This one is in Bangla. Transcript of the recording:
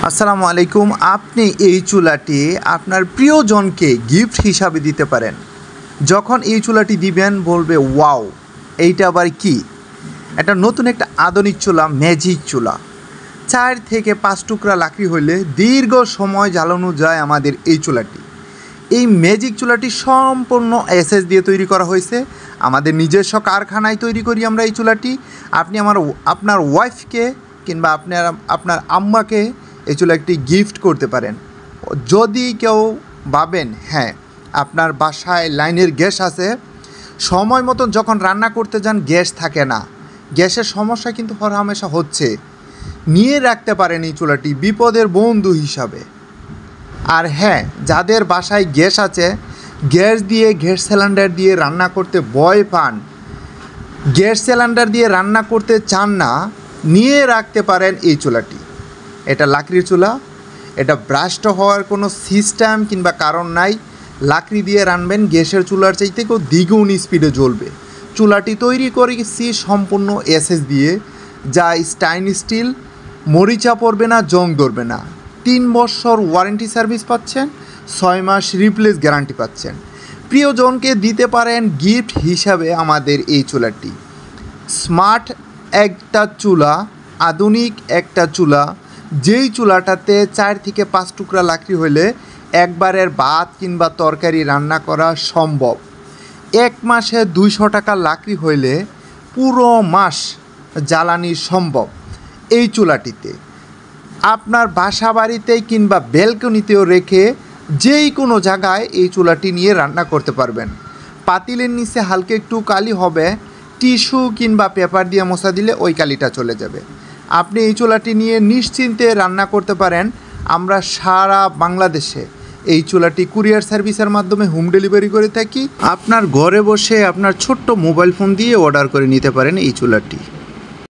আসসালামু আলাইকুম। আপনি এই চুলাটি আপনার প্রিয়জনকে গিফট হিসাবে দিতে পারেন। যখন এই চুলাটি দিবেন বলবে ওয়াও, এইটা আবার কি? এটা নতুন একটা আধুনিক চুলা, ম্যাজিক চুলা। 4 থেকে 5 টুকরা লাকড়ি হইলে দীর্ঘ সময় জ্বালানো যায় আমাদের এই চুলাটি। এই ম্যাজিক চুলাটি সম্পূর্ণ এসএস দিয়ে তৈরি করা হয়েছে। আমাদের নিজস্ব কারখানায় তৈরি করি আমরা এই চুলাটি। আপনি আপনার ওয়াইফকে কিংবা আপনার আম্মাকে এই চুলাটি গিফট করতে পারেন। যদি কেউ ভাবেন হ্যাঁ আপনার বাসায় লাইনের গ্যাস আছে, সময় মতন যখন রান্না করতে যান গ্যাস থাকে না, গ্যাসের সমস্যা কিন্তু হরহামেশা হচ্ছে, নিয়ে রাখতে পারেন এই চুলাটি বিপদের বন্ধু হিসাবে। আর হ্যাঁ, যাদের বাসায় গ্যাস আছে, গ্যাস সিলিন্ডার দিয়ে রান্না করতে ভয় পান, গ্যাস সিলিন্ডার দিয়ে রান্না করতে চান না, নিয়ে রাখতে পারেন এই চুলাটি। এটা লাকড়ির চুলা, এটা ব্রাস্ট হওয়ার কোনো সিস্টেম কিংবা কারণ নাই। লাকড়ি দিয়ে রান্নবেন, গ্যাসের চুলার চাইতে কেউ দ্বিগুণ স্পিডে জ্বলবে। চুলাটি তৈরি করেছি সম্পূর্ণ এসএস দিয়ে, যা স্টেইনলেস স্টিল, মরিচা পড়বে না, জং ধরবে না। 3 বছর ওয়ারেন্টি সার্ভিস পাচ্ছেন, 6 মাস রিপ্লেস গ্যারান্টি পাচ্ছেন। প্রিয়জনকে দিতে পারেন গিফট হিসাবে আমাদের এই চুলাটি। স্মার্ট একটা চুলা, আধুনিক একটা চুলা, যেই চুলাটাতে 4 থেকে 5 টুকরা লাকড়ি হলে একবারের ভাত কিংবা তরকারি রান্না করা সম্ভব। 1 মাসে 200 টাকা লাকড়ি হইলে পুরো মাস জ্বালানি সম্ভব এই চুলাটিতে। আপনার বাসা বাড়িতে কিংবা ব্যালকনিতেও রেখে যেই কোনো জায়গায় এই চুলাটি নিয়ে রান্না করতে পারবেন। পাতিলের নিচে হালকা একটু কালি হবে, টিস্যু কিংবা পেপার দিয়ে মোছা দিলে ওই কালিটা চলে যাবে। আপনি এই চুলাটি নিয়ে নিশ্চিন্তে রান্না করতে পারেন। আমরা সারা বাংলাদেশে এই চুলাটি কুরিয়ার সার্ভিসের মাধ্যমে হোম ডেলিভারি করে থাকি। আপনার ঘরে বসে আপনার ছোট্ট মোবাইল ফোন দিয়ে অর্ডার করে নিতে পারেন এই চুলাটি।